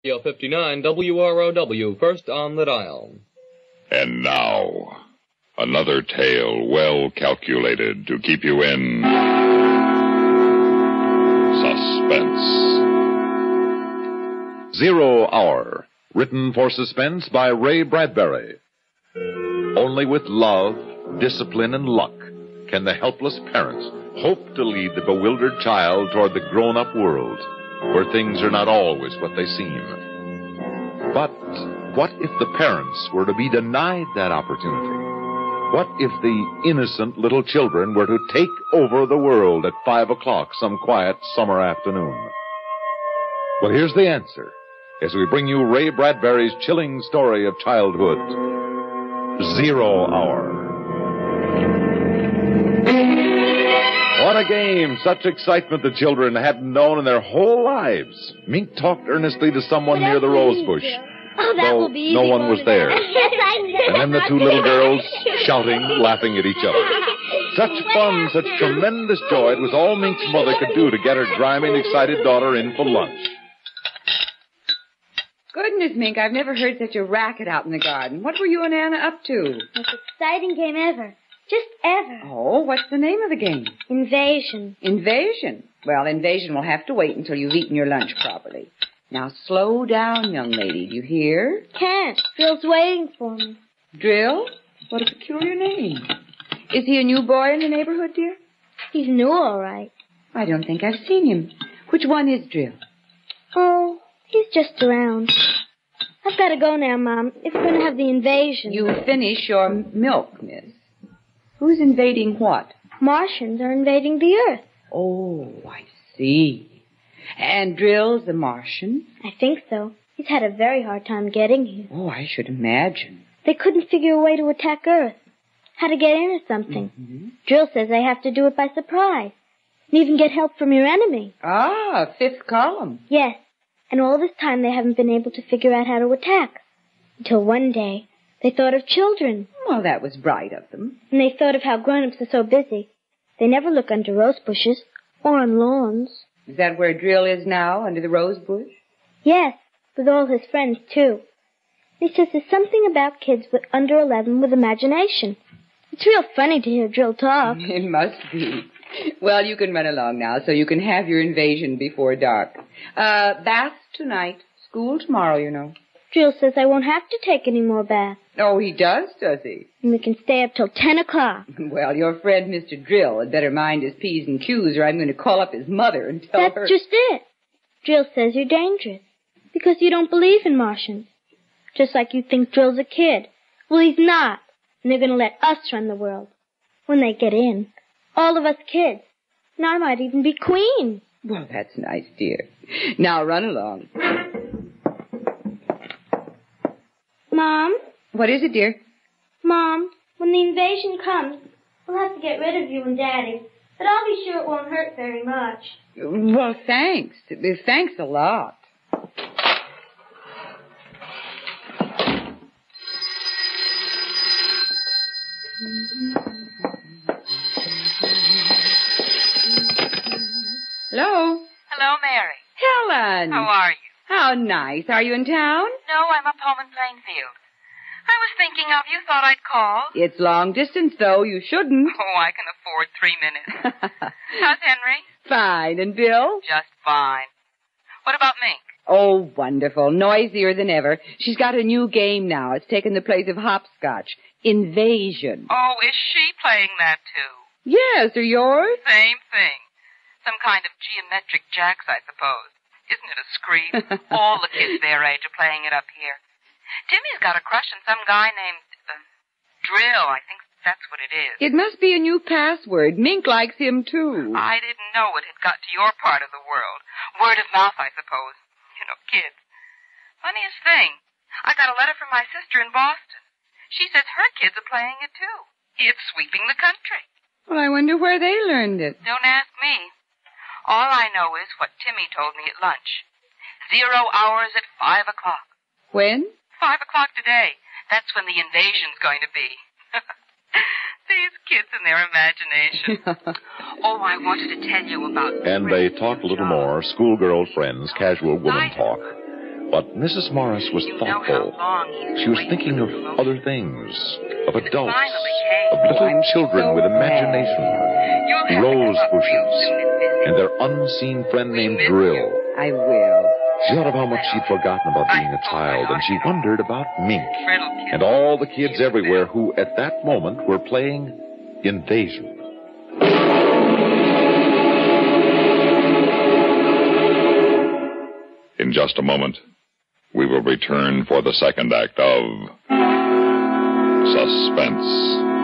Radio 59 WROW, first on the dial. And now, another tale well calculated to keep you in suspense. 0 Hour, written for suspense by Ray Bradbury. Only with love, discipline, and luck can the helpless parents hope to lead the bewildered child toward the grown-up world, where things are not always what they seem. But what if the parents were to be denied that opportunity? What if the innocent little children were to take over the world at 5 o'clock some quiet summer afternoon? Well, here's the answer as we bring you Ray Bradbury's chilling story of childhood, 0 Hour. What a game! Such excitement the children hadn't known in their whole lives. Mink talked earnestly to someone near the rose bush, though no one was there. And then the two little girls shouting, laughing at each other. Such fun, such tremendous joy. It was all Mink's mother could do to get her grimy and excited daughter in for lunch. Goodness, Mink, I've never heard such a racket out in the garden. What were you and Anna up to? Most exciting game ever. Just ever. Oh, what's the name of the game? Invasion. Invasion? Well, invasion will have to wait until you've eaten your lunch properly. Now, slow down, young lady. Do you hear? Can't. Bill's waiting for me. Drill? What a peculiar name. Is he a new boy in the neighborhood, dear? He's new, all right. I don't think I've seen him. Which one is Drill? Oh, he's just around. I've got to go now, Mom, if we're going to have the invasion. You finish your milk, miss. Who's invading what? Martians are invading the Earth. Oh, I see. And Drill's a Martian? I think so. He's had a very hard time getting here. Oh, I should imagine. They couldn't figure a way to attack Earth. How to get in or something. Mm-hmm. Drill says they have to do it by surprise. And even get help from your enemy. Ah, fifth column. Yes. And all this time they haven't been able to figure out how to attack. Until one day, they thought of children. Well, that was bright of them. And they thought of how grown-ups are so busy. They never look under rose bushes or on lawns. Is that where Drill is now, under the rose bush? Yes, with all his friends, too. He says there's something about kids under 11 with imagination. It's real funny to hear Drill talk. It must be. Well, you can run along now so you can have your invasion before dark. Bath tonight. School tomorrow, you know. Drill says I won't have to take any more baths. Oh, he does he? And we can stay up till 10 o'clock. Well, your friend Mr. Drill had better mind his P's and Q's or I'm going to call up his mother and tell her. That's just it. Drill says you're dangerous because you don't believe in Martians. Just like you think Drill's a kid. Well, he's not. And they're going to let us run the world. When they get in. All of us kids. And I might even be queen. Well, that's nice, dear. Now run along. Mom? What is it, dear? Mom, when the invasion comes, we'll have to get rid of you and Daddy. But I'll be sure it won't hurt very much. Well, thanks. Thanks a lot. Hello? Hello, Mary. Helen. How are you? How nice. Are you in town? No, I'm up home in Plainfield. I was thinking of you, thought I'd call. It's long distance, though. You shouldn't. Oh, I can afford 3 minutes. How's Henry? Fine. And Bill? Just fine. What about Mink? Oh, wonderful. Noisier than ever. She's got a new game now. It's taken the place of hopscotch. Invasion. Oh, is she playing that, too? Yes, are yours? Same thing. Some kind of geometric jacks, I suppose. Isn't it a scream? All the kids their age are playing it up here. Timmy's got a crush on some guy named Drill. I think that's what it is. It must be a new password. Mink likes him, too. I didn't know it had got to your part of the world. Word of mouth, I suppose. You know, kids. Funniest thing, I got a letter from my sister in Boston. She says her kids are playing it, too. It's sweeping the country. Well, I wonder where they learned it. Don't ask me. All I know is what Timmy told me at lunch. 0 hours at 5 o'clock. When? 5 o'clock today. That's when the invasion's going to be. These kids and their imagination. Oh, I wanted to tell you about... And they talked a little more, schoolgirl friends, casual woman talk. But Mrs. Morris was thoughtful. She was thinking of other things, of adults, of little children with imagination, rose bushes, and their unseen friend named Drill. I will. She thought of how much she'd forgotten about being a child, and she wondered about Mink and all the kids everywhere who, at that moment, were playing Invasion. In just a moment, we will return for the second act of Suspense.